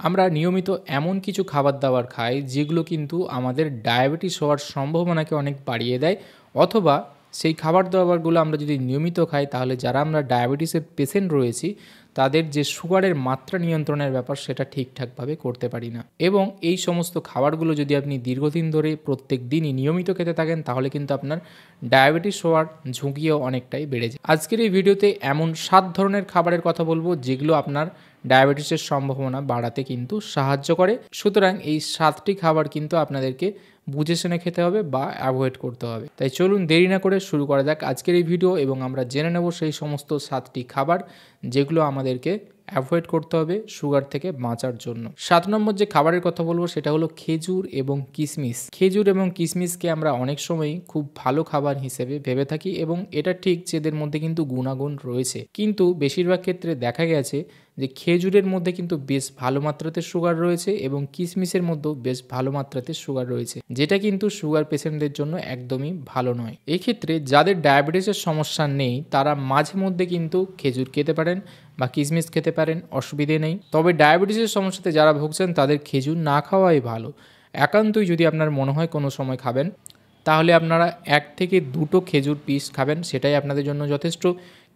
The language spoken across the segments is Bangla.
আমরা নিয়মিত এমন কিছু খাবার-দাবার খাই যেগুলো কিন্তু আমাদের ডায়াবেটিস হওয়ার সম্ভাবনাকে অনেক বাড়িয়ে দেয়, অথবা সেই খাবার-দাবারগুলো আমরা যদি নিয়মিত খাই তাহলে যারা আমরা ডায়াবেটিসের পেশেন্ট রয়েছি তাদের যে সুগারের মাত্রা নিয়ন্ত্রণের ব্যাপার সেটা ঠিকঠাকভাবে করতে পারি না। এবং এই সমস্ত খাবারগুলো যদি আপনি দীর্ঘদিন ধরে প্রত্যেক দিনই নিয়মিত খেতে থাকেন তাহলে কিন্তু আপনার ডায়াবেটিস হওয়ার ঝুঁকিও অনেকটাই বেড়ে যায়। আজকের এই ভিডিওতে এমন 7 ধরনের খাবারের কথা বলবো যেগুলো আপনার ডায়াবেটিসের সম্ভাবনা বাড়াতে কিন্তু সাহায্য করে। সুতরাং এই 7টি খাবার কিন্তু আপনাদেরকে বুঝে শুনে খেতে হবে বা অ্যাভয়েড করতে হবে। তাই চলুন দেরি না করে শুরু করা যাক আজকের এই ভিডিও এবং আমরা জেনে নেব সেই সমস্ত 7টি খাবার যেগুলো আমাদেরকে অ্যাভয়েড করতে হবে সুগার থেকে বাঁচার জন্য। 7 নম্বর যে খাবারের কথা বলবো সেটা হলো খেজুর এবং কিশমিশ। খেজুর এবং কিশমিশকে আমরা অনেক সময়ই খুব ভালো খাবার হিসেবে ভেবে থাকি এবং এটা ঠিক যে এদের মধ্যে কিন্তু গুণাগুণ রয়েছে, কিন্তু বেশিরভাগ ক্ষেত্রে দেখা গেছে যে খেজুরের মধ্যে কিন্তু বেশ ভালো মাত্রাতে সুগার রয়েছে এবং কিশমিশের মধ্যেও বেশ ভালো মাত্রাতে সুগার রয়েছে, যেটা কিন্তু সুগার পেশেন্টদের জন্য একদমই ভালো নয়। এক্ষেত্রে যাদের ডায়াবেটিসের সমস্যা নেই তারা মাঝে মধ্যে কিন্তু খেজুর খেতে পারেন বা কিশমিশ খেতে পারেন, অসুবিধে নেই। তবে ডায়াবেটিসের সমস্যাতে যারা ভুগছেন তাদের খেজুর না খাওয়াই ভালো। একান্তই যদি আপনার মনে হয় কোনো সময় খাবেন তাহলে আপনারা 1 থেকে 2টো খেজুর পিস খাবেন, সেটাই আপনাদের জন্য যথেষ্ট।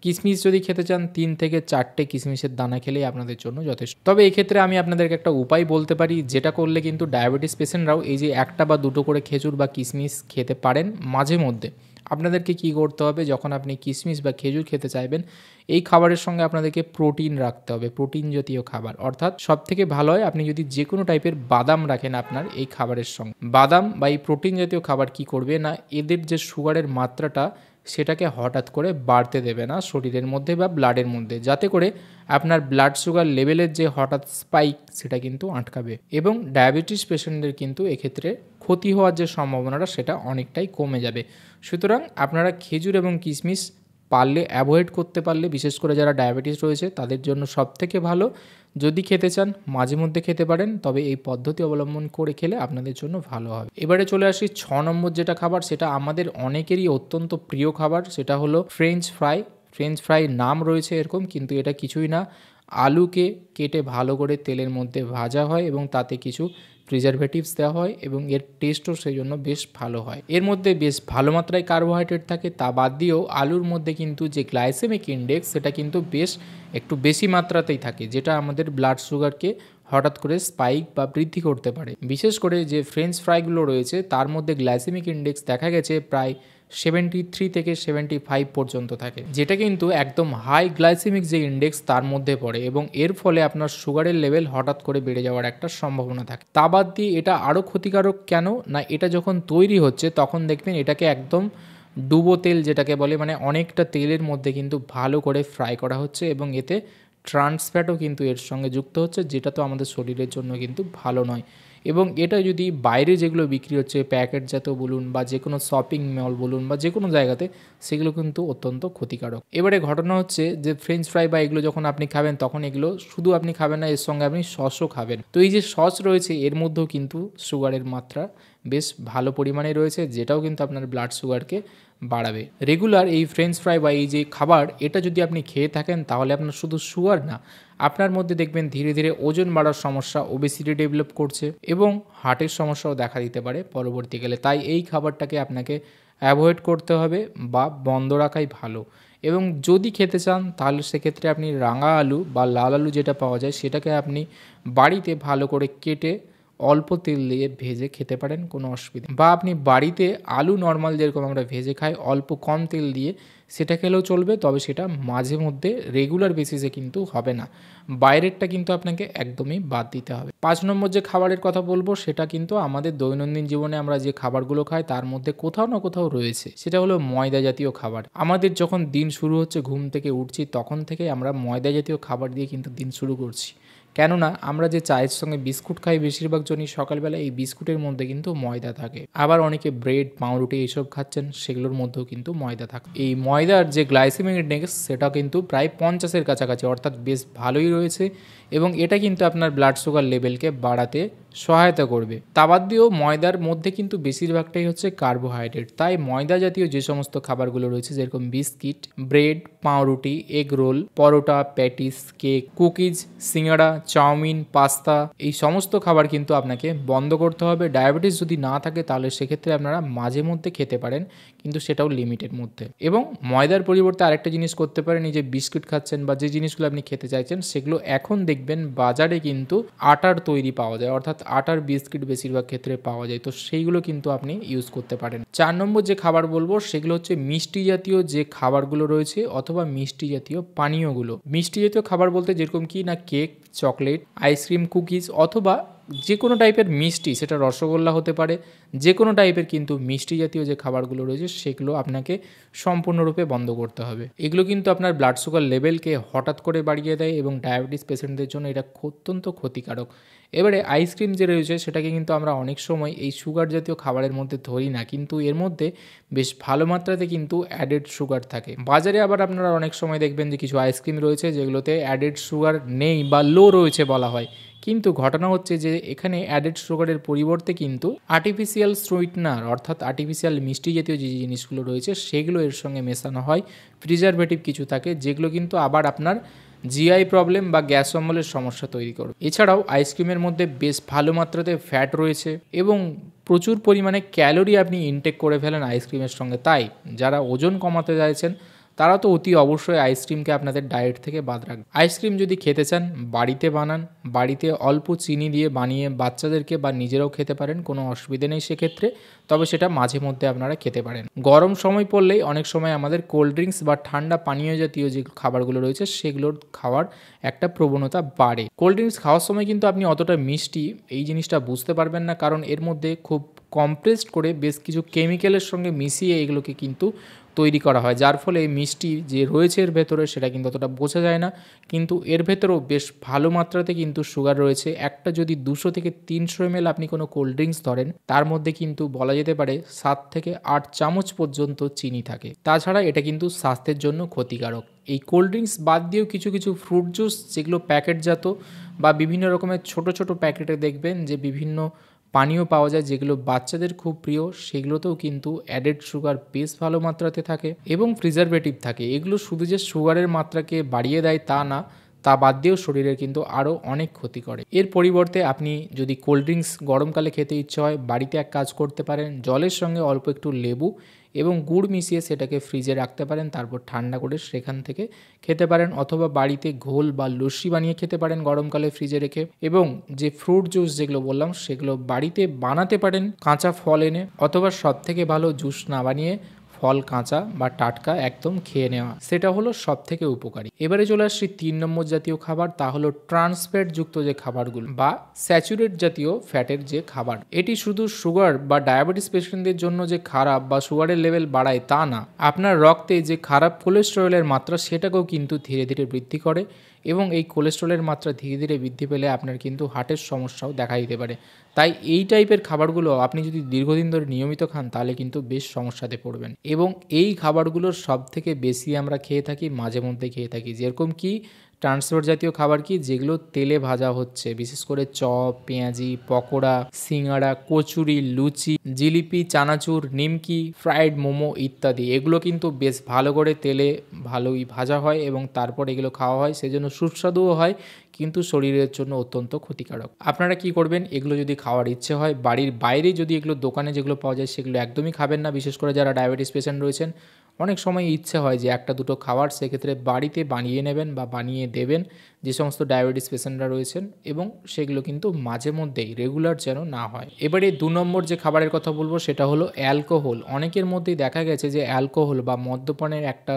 কিশমিশ যদি খেতে চান 3 থেকে 4টে কিশমিশের দানা খেলেই আপনাদের জন্য যথেষ্ট। তবে এক্ষেত্রে আমি আপনাদেরকে একটা উপায় বলতে পারি যেটা করলে কিন্তু ডায়াবেটিস পেশেন্টরাও এই যে 1টা বা 2টো করে খেজুর বা কিশমিশ খেতে পারেন মাঝে মধ্যে। আপনাদেরকে কি করতে হবে, যখন আপনি কিশমিশ বা খেজুর খেতে চাইবেন এই খাবারের সঙ্গে আপনাদেরকে প্রোটিন রাখতে হবে, প্রোটিন জাতীয় খাবার। অর্থাৎ সবথেকে ভালো হয় আপনি যদি যে কোনো টাইপের বাদাম রাখেন আপনার এই খাবারের সঙ্গে। বাদাম বা এই প্রোটিন জাতীয় খাবার কি করবে না, এদের যে সুগারের মাত্রাটা সেটাকে হঠাৎ করে বাড়তে দেবে না শরীরের মধ্যে বা ব্লাডের মধ্যে, যাতে করে আপনার ব্লাড সুগার লেভেলের যে হঠাৎ স্পাইক সেটা কিন্তু আটকাবে এবং ডায়াবেটিস পেশেন্টদের কিন্তু এক্ষেত্রে ক্ষতি হওয়ার যে সম্ভাবনাটা সেটা অনেকটাই কমে যাবে। সুতরাং আপনারা খেজুর এবং কিশমিশ পারলে অ্যাভয়েড করতে পারলে, বিশেষ করে যারা ডায়াবেটিস রয়েছে তাদের জন্য সবথেকে ভালো। যদি খেতে চান মাঝে মধ্যে খেতে পারেন, তবে এই পদ্ধতি অবলম্বন করে খেলে আপনাদের জন্য ভালো হবে। এবারে চলে আসি 6 নম্বর যেটা খাবার, সেটা আমাদের অনেকেরই অত্যন্ত প্রিয় খাবার, সেটা হলো ফ্রেঞ্চ ফ্রাই। ফ্রেঞ্চ ফ্রাই নাম রয়েছে এরকম, কিন্তু এটা কিছুই না। আলুকে কেটে ভালো করে তেলের মধ্যে ভাজা হয় এবং তাতে কিছু প্রিজারভেটিভস দেওয়া হয় এবং এর টেস্টও সেই জন্য বেশ ভালো হয়। এর মধ্যে বেশ ভালো মাত্রায় কার্বোহাইড্রেট থাকে, তা বাদ দিয়েও আলুর মধ্যে কিন্তু যে গ্লাইসেমিক ইন্ডেক্স সেটা কিন্তু বেশ একটু বেশি মাত্রাতেই থাকে, যেটা আমাদের ব্লাড সুগারকে হঠাৎ করে স্পাইক বা বৃদ্ধি করতে পারে। বিশেষ করে যে ফ্রেঞ্চ ফ্রাইগুলো রয়েছে তার মধ্যে গ্লাইসেমিক ইন্ডেক্স দেখা গেছে প্রায় 73 থেকে 75 পর্যন্ত থাকে, যেটা কিন্তু একদম হাই গ্লাইসেমিক যে ইন্ডেক্স তার মধ্যে পড়ে এবং এর ফলে আপনার সুগারের লেভেল হঠাৎ করে বেড়ে যাওয়ার একটা সম্ভাবনা থাকে। তা বাদ দিয়ে এটা আরও ক্ষতিকারক কেন না, এটা যখন তৈরি হচ্ছে তখন দেখবেন এটাকে একদম ডুবো তেল যেটাকে বলে, মানে অনেকটা তেলের মধ্যে কিন্তু ভালো করে ফ্রাই করা হচ্ছে এবং এতে ট্রান্স ফ্যাটও কিন্তু এর সঙ্গে যুক্ত হচ্ছে, যেটা তো আমাদের শরীরের জন্য কিন্তু ভালো নয়। এবং এটা যদি বাইরে যেগুলো বিক্রি হচ্ছে প্যাকেটজাত বলুন বা যে কোনো শপিং মল বলুন বা যে কোনো জায়গাতে, সেগুলো কিন্তু অত্যন্ত ক্ষতিকারক। এবারে ঘটনা হচ্ছে যে ফ্রেঞ্চ ফ্রাই বা এগুলো যখন আপনি খাবেন তখন এগুলো শুধু আপনি খাবেন না, এর সঙ্গে আপনি সসও খাবেন। তো এই যে সস রয়েছে এর মধ্যেও কিন্তু সুগারের মাত্রা বেশ ভালো পরিমাণে রয়েছে, যেটাও কিন্তু আপনার ব্লাড সুগারকে বাড়াবে। রেগুলার এই ফ্রেঞ্চ ফ্রাই বা এই যে খাবার এটা যদি আপনি খেয়ে থাকেন তাহলে আপনার শুধু সুগার না, আপনার মধ্যে দেখবেন ধীরে ধীরে ওজন বাড়ার সমস্যা, ওবেসিটি ডেভেলপ করছে এবং হার্টের সমস্যাও দেখা দিতে পারে পরবর্তীকালে। তাই এই খাবারটাকে আপনাকে অ্যাভয়েড করতে হবে বা বন্ধ রাখাই ভালো। এবং যদি খেতে চান তাহলে সেক্ষেত্রে আপনি রাঙা আলু বা লাল আলু যেটা পাওয়া যায় সেটাকে আপনি বাড়িতে ভালো করে কেটে অল্প তেল দিয়ে ভেজে খেতে পারেন, কোনো অসুবিধা। বা আপনি বাড়িতে আলু নর্মাল যেরকম আমরা ভেজে খাই অল্প কম তেল দিয়ে সেটা খেলেও চলবে, তবে সেটা মাঝে মধ্যে রেগুলার বেসিসে কিন্তু হবে না। বাইরেরটা কিন্তু আপনাকে একদমই বাদ দিতে হবে। 5 নম্বর যে খাবারের কথা বলবো সেটা কিন্তু আমাদের দৈনন্দিন জীবনে আমরা যে খাবারগুলো খাই তার মধ্যে কোথাও না কোথাও রয়েছে, সেটা হলো ময়দা জাতীয় খাবার। আমাদের যখন দিন শুরু হচ্ছে, ঘুম থেকে উঠছি তখন থেকে আমরা ময়দা জাতীয় খাবার দিয়ে কিন্তু দিন শুরু করছি। কেননা আমরা যে চায়ের সঙ্গে বিস্কুট খাই বেশিরভাগ জনই সকালবেলা, এই বিস্কুটের মধ্যে কিন্তু ময়দা থাকে। আবার অনেকে ব্রেড পাউরুটি এইসব খাচ্ছেন, সেগুলোর মধ্যেও কিন্তু ময়দা থাকে। এই ময়দার যে গ্লাইসেমিক ইন্ডেক্স সেটা কিন্তু প্রায় 50-এর কাছাকাছি, অর্থাৎ বেশ ভালোই রয়েছে এবং এটা কিন্তু আপনার ব্লাড সুগার লেভেলকে বাড়াতে সহায়তা করবে। তা বাদ দিয়েও ময়দার মধ্যে কিন্তু বেশিরভাগটাই হচ্ছে কার্বোহাইড্রেট, তাই ময়দা জাতীয় যে সমস্ত খাবারগুলো রয়েছে যেরকম বিস্কিট, ব্রেড, পাউরুটি, এগ রোল, পরোটা, প্যাটিস, কেক, কুকিজ, সিঙ্গাড়া, চাউমিন, পাস্তা, এই সমস্ত খাবার কিন্তু আপনাকে বন্ধ করতে হবে। ডায়াবেটিস যদি না থাকে তাহলে সেক্ষেত্রে আপনারা মাঝে মধ্যে খেতে পারেন, কিন্তু সেটাও লিমিটের মধ্যে। এবং ময়দার পরিবর্তে আরেকটা জিনিস করতে পারেন, এই যে বিস্কুট খাচ্ছেন বা যে জিনিসগুলো আপনি খেতে চাইছেন সেগুলো এখন দেখবেন বাজারে কিন্তু আটার তৈরি পাওয়া যায়, অর্থাৎ আটার বিস্কিট বেশিরভাগ ক্ষেত্রে পাওয়া যায়, তো সেইগুলো কিন্তু আপনি ইউজ করতে পারেন। 4 নম্বর যে খাবার বলবো সেগুলো হচ্ছে মিষ্টি জাতীয় যে খাবারগুলো রয়েছে অথবা মিষ্টি জাতীয় পানীয়গুলো। মিষ্টি জাতীয় খাবার বলতে যেরকম কি না কেক, চকলেট, আইসক্রিম, কুকিজ অথবা যে কোনো টাইপের মিষ্টি, সেটা রসগোল্লা হতে পারে, যে কোনো টাইপের কিন্তু মিষ্টি জাতীয় যে খাবারগুলো রয়েছে সেগুলো আপনাকে সম্পূর্ণরূপে বন্ধ করতে হবে। এগুলো কিন্তু আপনার ব্লাড সুগার লেভেলকে হঠাৎ করে বাড়িয়ে দেয় এবং ডায়াবেটিস পেশেন্টদের জন্য এটা অত্যন্ত ক্ষতিকারক। এবারে আইসক্রিম যে রয়েছে সেটাকে কিন্তু আমরা অনেক সময় এই সুগার জাতীয় খাবারের মধ্যে ধরি না, কিন্তু এর মধ্যে বেশ ভালো মাত্রাতে কিন্তু অ্যাডেড সুগার থাকে। বাজারে আবার আপনারা অনেক সময় দেখবেন যে কিছু আইসক্রিম রয়েছে যেগুলোতে অ্যাডেড সুগার নেই বা লো রয়েছে বলা হয়, কিন্তু ঘটনা হচ্ছে যে এখানে অ্যাডেড সুগারের পরিবর্তে কিন্তু আর্টিফিশিয়াল সুইটনার অর্থাৎ আর্টিফিশিয়াল মিষ্টি জাতীয় যে জিনিসগুলো রয়েছে সেগুলো এর সঙ্গে মেশানো হয়, প্রিজারভেটিভ কিছু থাকে যেগুলো কিন্তু আবার আপনার জিআই প্রবলেম বা গ্যাস অম্বলের সমস্যা তৈরি করবে। এছাড়াও আইসক্রিমের মধ্যে বেশ ভালো মাত্রাতে ফ্যাট রয়েছে এবং প্রচুর পরিমাণে ক্যালোরি আপনি ইনটেক করে ফেলেন আইসক্রিমের সঙ্গে, তাই যারা ওজন কমাতে চাইছেন তারা তো অতি অবশ্যই আইসক্রিমকে আপনাদের ডায়েট থেকে বাদ রাখবে। আইসক্রিম যদি খেতে চান বাড়িতে বানান, বাড়িতে অল্প চিনি দিয়ে বানিয়ে বাচ্চাদেরকে বা নিজেরাও খেতে পারেন, কোনো অসুবিধে নেই সেক্ষেত্রে, তবে সেটা মাঝে মধ্যে আপনারা খেতে পারেন। গরম সময় পড়লেই অনেক সময় আমাদের কোল্ড ড্রিঙ্কস বা ঠান্ডা পানীয় জাতীয় যে খাবারগুলো রয়েছে সেগুলোর খাওয়ার একটা প্রবণতা বাড়ে। কোল্ড ড্রিঙ্কস খাওয়ার সময় কিন্তু আপনি অতটা মিষ্টি এই জিনিসটা বুঝতে পারবেন না, কারণ এর মধ্যে খুব কম্প্রেসড করে বেশ কিছু কেমিক্যালের সঙ্গে মিশিয়ে এগুলোকে কিন্তু তৈরি করা হয়, যার ফলে মিষ্টি যে রয়েছে এর ভেতরে সেটা কিন্তু অতটা বোঝা যায় না, কিন্তু এর ভেতরেও বেশ ভালো মাত্রাতে কিন্তু সুগার রয়েছে। একটা যদি 200 থেকে 300 ml আপনি কোনো কোল্ড ড্রিঙ্কস ধরেন তার মধ্যে কিন্তু বলা যেতে পারে 7 থেকে 8 চামচ পর্যন্ত চিনি থাকে। তাছাড়া এটা কিন্তু স্বাস্থ্যের জন্য ক্ষতিকারক। এই কোল্ড ড্রিঙ্কস বাদ দিয়েও কিছু কিছু ফ্রুট জুস যেগুলো প্যাকেটজাত বা বিভিন্ন রকমের ছোট ছোট প্যাকেটে দেখবেন যে বিভিন্ন পানীয় পাওয়া যায় যেগুলো বাচ্চাদের খুব প্রিয়, সেগুলোতেও কিন্তু অ্যাডেড সুগার বেশ ভালো মাত্রাতে থাকে এবং প্রিজারভেটিভ থাকে। এগুলো শুধু যে সুগারের মাত্রাকে বাড়িয়ে দেয় তা না, তা বাদ দিয়েও শরীরের কিন্তু আরও অনেক ক্ষতি করে। এর পরিবর্তে আপনি যদি কোল্ড ড্রিঙ্কস গরমকালে খেতে ইচ্ছে হয় বাড়িতে এক কাজ করতে পারেন, জলের সঙ্গে অল্প একটু লেবু এবং গুড় মিশিয়ে সেটাকে ফ্রিজে রাখতে পারেন, তারপর ঠান্ডা করে সেখান থেকে খেতে পারেন, অথবা বাড়িতে ঘোল বা লস্যি বানিয়ে খেতে পারেন গরমকালে ফ্রিজে রেখে। এবং যে ফ্রুট জুস যেগুলো বললাম সেগুলো বাড়িতে বানাতে পারেন কাঁচা ফল এনে, অথবা সব থেকে ভালো জুস না বানিয়ে ফল কাঁচা বা টাটকা একদম খেয়ে নেওয়া, সেটা হলো সব থেকে উপকারী। এবারে চলে আসছি 3 নম্বর জাতীয় খাবার, তা হলো ট্রান্সফ্যাট যুক্ত যে খাবারগুলো বা স্যাচুরেট জাতীয় ফ্যাটের যে খাবার। এটি শুধু সুগার বা ডায়াবেটিস পেশেন্টদের জন্য যে খারাপ বা সুগারের লেভেল বাড়ায় তা না, আপনার রক্তে যে খারাপ কোলেস্টেরলের মাত্রা সেটাকেও কিন্তু ধীরে ধীরে বৃদ্ধি করে এবং এই কোলেস্টেরলের মাত্রা ধীরে ধীরে বৃদ্ধি পেলে আপনার কিন্তু হার্টের সমস্যাও দেখা দিতে পারে। তাই এই টাইপের খাবারগুলো আপনি যদি দীর্ঘদিন ধরে নিয়মিত খান তাহলে কিন্তু বেশ সমস্যাতে পড়বেন। এবং এই খাবারগুলোর সব থেকে বেশি আমরা খেয়ে থাকি, মাঝে মধ্যে খেয়ে থাকি, যেরকম কি ট্রান্সফার জাতীয় খাবার কি যেগুলো তেলে ভাজা হচ্ছে, বিশেষ করে চপ, পেঁয়াজি, পকোড়া, সিঙ্গাড়া, কচুরি, লুচি, জিলিপি, চানাচুর, নিমকি, ফ্রাইড মোমো ইত্যাদি। এগুলো কিন্তু বেশ ভালো করে তেলে ভালোই ভাজা হয় এবং তারপর এগুলো খাওয়া হয়, সেজন্য সুস্বাদুও হয়, কিন্তু শরীরের জন্য অত্যন্ত ক্ষতিকারক। আপনারা কি করবেন, এগুলো যদি খাওয়ার ইচ্ছে হয় বাড়ির বাইরে যদি এগুলো দোকানে যেগুলো পাওয়া যায় সেগুলো একদমই খাবেন না, বিশেষ করে যারা ডায়াবেটিস পেশেন্ট রয়েছেন। অনেক সময় ইচ্ছে হয় যে একটা দুটো খাবার, সেক্ষেত্রে বাড়িতে বানিয়ে নেবেন বা বানিয়ে দেবেন যে সমস্ত ডায়াবেটিস পেশেন্টরা রয়েছেন, এবং সেগুলো কিন্তু মাঝে মধ্যেই, রেগুলার যেন না হয়। এবারে 2 নম্বর যে খাবারের কথা বলবো সেটা হলো অ্যালকোহল। অনেকের মধ্যেই দেখা গেছে যে অ্যালকোহল বা মদ্যপানের একটা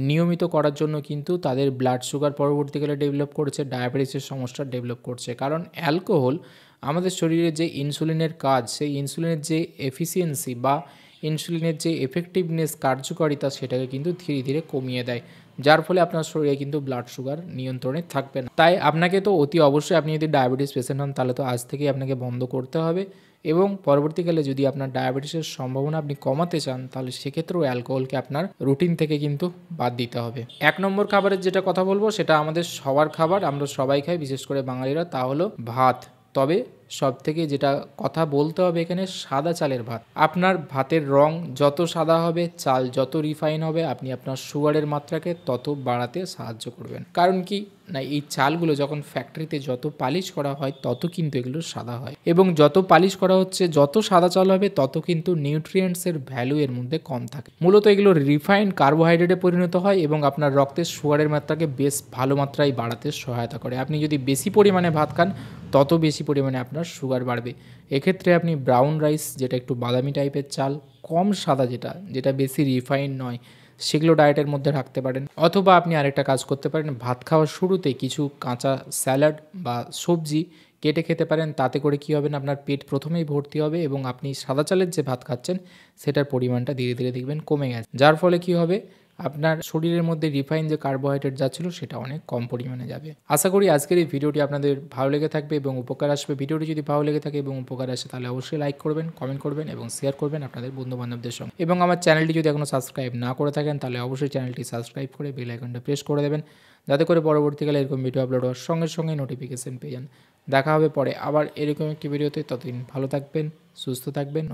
নিয়মিত করার জন্য কিন্তু তাদের ব্লাড সুগার পরবর্তীকালে ডেভেলপ করেছে, ডায়াবেটিসের সমস্যা ডেভেলপ করছে, কারণ অ্যালকোহল আমাদের শরীরে যে ইনসুলিনের কাজ, সেই ইনসুলিনের যে এফিসিয়েন্সি বা ইনসুলিনের যে এফেক্টিভনেস, কার্যকারিতা, সেটাকে কিন্তু ধীরে ধীরে কমিয়ে দেয়, যার ফলে আপনার শরীরে কিন্তু ব্লাড সুগার নিয়ন্ত্রণে থাকবে না। তাই আপনাকে তো অতি অবশ্যই, আপনি যদি ডায়াবেটিস পেশেন্ট হন তাহলে তো আজ থেকেই আপনাকে বন্ধ করতে হবে, এবং পরবর্তীকালে যদি আপনার ডায়াবেটিসের সম্ভাবনা আপনি কমাতে চান তাহলে সেক্ষেত্রেও অ্যালকোহলকে আপনার রুটিন থেকে কিন্তু বাদ দিতে হবে। 1 নম্বর খাবারের যেটা কথা বলবো সেটা আমাদের সবার খাবার, আমরা সবাই খাই, বিশেষ করে বাঙালিরা, তা হলো ভাত, তবে সবথেকে যেটা কথা বলতে হবে এখানে, সাদা চালের ভাত। আপনার ভাতের রং যত সাদা হবে, চাল যত রিফাইন হবে, আপনি আপনার সুগারের মাত্রাকে তত বাড়াতে সাহায্য করবেন। কারণ কি না, এই চালগুলো যখন ফ্যাক্টরিতে যত পালিশ করা হয় তত কিন্তু এগুলো সাদা হয়, এবং যত পালিশ করা হচ্ছে, যত সাদা চাল হবে তত কিন্তু নিউট্রিয়েন্টসের ভ্যালু এর মধ্যে কম থাকে। মূলত এগুলো রিফাইন্ড কার্বোহাইড্রেটে পরিণত হয় এবং আপনার রক্তের সুগারের মাত্রাকে বেশ ভালো মাত্রায় বাড়াতে সহায়তা করে। আপনি যদি বেশি পরিমাণে ভাত খান তত বেশি পরিমাণে আপনার সুগার বাড়বে। এক্ষেত্রে আপনি ব্রাউন রাইস, যেটা একটু বাদামি টাইপের চাল, কম সাদা, যেটা বেশি রিফাইন্ড নয়, সেগুলো ডায়েটের মধ্যে রাখতে পারেন। অথবা আপনি আরেকটা কাজ করতে পারেন, ভাত খাওয়ার শুরুতে কিছু কাঁচা স্যালাড বা সবজি কেটে খেতে পারেন। তাতে করে কী হবে না, আপনার পেট প্রথমেই ভর্তি হবে এবং আপনি সাদা চালের যে ভাত খাচ্ছেন সেটার পরিমাণটা ধীরে ধীরে দেখবেন কমে গেছে, যার ফলে কী হবে, আপনার শরীরের মধ্যে রিফাইন যে কার্বোহাইড্রেট যাচ্ছিল সেটা অনেক কম পরিমাণে যাবে। আশা করি আজকের এই ভিডিওটি আপনাদের ভালো লেগে থাকবে এবং উপকার আসবে। ভিডিওটি যদি ভালো লেগে থাকে এবং উপকার আসে তাহলে অবশ্যই লাইক করবেন, কমেন্ট করবেন এবং শেয়ার করবেন আপনাদের বন্ধুবান্ধবদের সঙ্গে। এবং আমার চ্যানেলটি যদি এখনও সাবস্ক্রাইব না করে থাকেন তাহলে অবশ্যই চ্যানেলটি সাবস্ক্রাইব করে বেল আইকনটা প্রেস করে দেবেন, যাতে করে পরবর্তীকালে এরকম ভিডিও আপলোড হওয়ার সঙ্গে সঙ্গে নোটিফিকেশন পেয়ে যান। দেখা হবে পরে আবার এরকম একটি ভিডিওতে। ততদিন ভালো থাকবেন, সুস্থ থাকবেন।